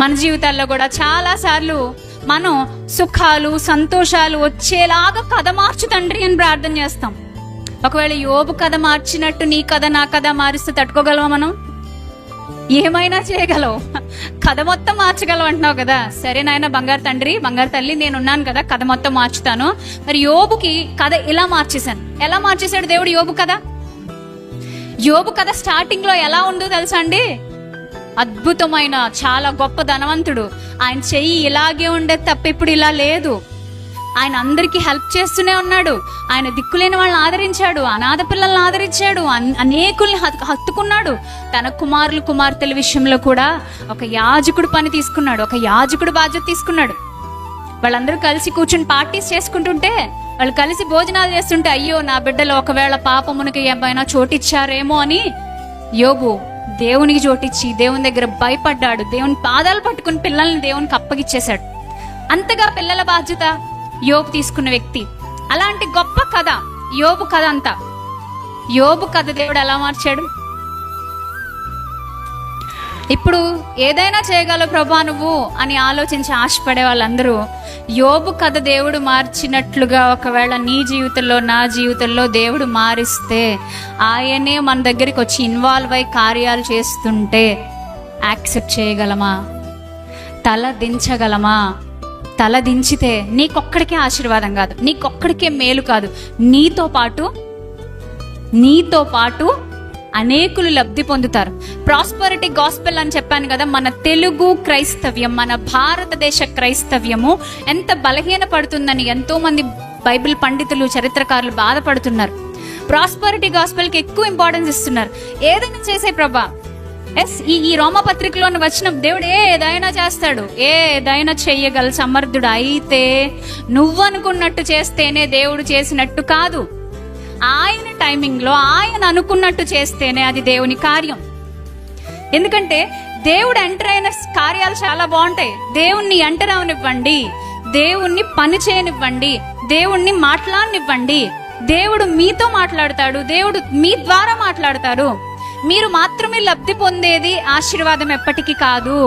మన జీవితాల్లో కూడా చాలా సార్లు మనం సుఖాలు సంతోషాలు వచ్చేలాగా కథ మార్చు తండ్రి అని ప్రార్థన చేస్తాం. ఒకవేళ యోబు కథ మార్చినట్టు నీ కథ నా కథ మారిస్తే తట్టుకోగలవా? మనం ఏమైనా చేయగలవు. కథ మొత్తం మార్చగలవు అంటున్నావు కదా. సరే నాయన, బంగారు తండ్రి బంగారు తల్లి, నేనున్నాను కదా, కథ మొత్తం మార్చుతాను. మరి యోబుకి కథ ఇలా మార్చేశాను. ఎలా మార్చేశాడు దేవుడు యోబు కథ? యోబు కథ స్టార్టింగ్ లో ఎలా ఉందో తెలుసా అండి? అద్భుతమైన, చాలా గొప్ప ధనవంతుడు. ఆయన చెయ్యి ఇలాగే ఉండేది తప్ప ఇప్పుడు ఇలా లేదు. ఆయన అందరికీ హెల్ప్ చేస్తూనే ఉన్నాడు. ఆయన దిక్కులేని వాళ్ళని ఆదరించాడు, అనాథ పిల్లల్ని ఆదరించాడు, అనేకుల్ని హత్తుకున్నాడు. తన కుమారులు కుమార్తెల విషయంలో కూడా ఒక యాజకుడు పని తీసుకున్నాడు, ఒక యాజకుడు బాధ్యత తీసుకున్నాడు. వాళ్ళందరూ కలిసి కూర్చుని పార్టీస్ చేసుకుంటుంటే, వాళ్ళు కలిసి భోజనాలు చేస్తుంటే, అయ్యో నా బిడ్డలు ఒకవేళ పాపమునికి ఏమైనా చోటిచ్చారేమో అని యోబు దేవునికి చోటిచ్చి దేవుని దగ్గర భయపడ్డాడు. దేవుని పాదాలు పట్టుకుని పిల్లల్ని దేవునికి అప్పగిచ్చేశాడు. అంతగా పిల్లల బాధ్యత యోబు తీసుకున్న వ్యక్తి. అలాంటి గొప్ప కథ యోబు కథ అంతా. యోబు కథ దేవుడు ఎలా మార్చాడు? ఇప్పుడు ఏదైనా చేయగలవు ప్రభా నువ్వు అని ఆలోచించి ఆశపడే వాళ్ళందరూ యోబు కథ దేవుడు మార్చినట్లుగా ఒకవేళ నీ జీవితంలో నా జీవితంలో దేవుడు మారిస్తే, ఆయనే మన దగ్గరికి వచ్చి ఇన్వాల్వ్ అయి కార్యాలు చేస్తుంటే యాక్సెప్ట్ చేయగలమా? తల దించగలమా? తల దించితే నీకొక్కడికే ఆశీర్వాదం కాదు, నీకొక్కడికే మేలు కాదు, నీతో పాటు అనేకులు లబ్ధి పొందుతారు. ప్రాస్పరిటీ గాస్పెల్ అని చెప్పాను కదా. మన తెలుగు క్రైస్తవ్యం, మన భారతదేశ క్రైస్తవ్యము ఎంత బలహీన పడుతుందని ఎంతో మంది బైబిల్ పండితులు, చరిత్రకారులు బాధపడుతున్నారు. ప్రాస్పరిటీ గాస్పెల్కి ఎక్కువ ఇంపార్టెన్స్ ఇస్తున్నారు. ఏదైనా చేసే ప్రభా, ఈ రోమపత్రికలో వచ్చిన దేవుడు ఏదైనా చేస్తాడు, ఏదైనా చెయ్యగల సమర్థుడు. అయితే నువ్వు అనుకున్నట్టు చేస్తేనే దేవుడు చేసినట్టు కాదు. ఆయన టైమింగ్ లో ఆయన అనుకున్నట్టు చేస్తేనే అది దేవుని కార్యం. ఎందుకంటే దేవుడు ఎంటర్ అయిన కార్యాలు చాలా బాగుంటాయి. దేవుణ్ణి ఎంటర్ అవనివ్వండి, దేవుణ్ణి పని చేయనివ్వండి, దేవుణ్ణి మాట్లాడనివ్వండి. దేవుడు మీతో మాట్లాడతాడు, దేవుడు మీ ద్వారా మాట్లాడతారు. మీరు మాత్రమే లబ్ధి పొందేది ఆశీర్వాదం ఎప్పటికీ కాదు.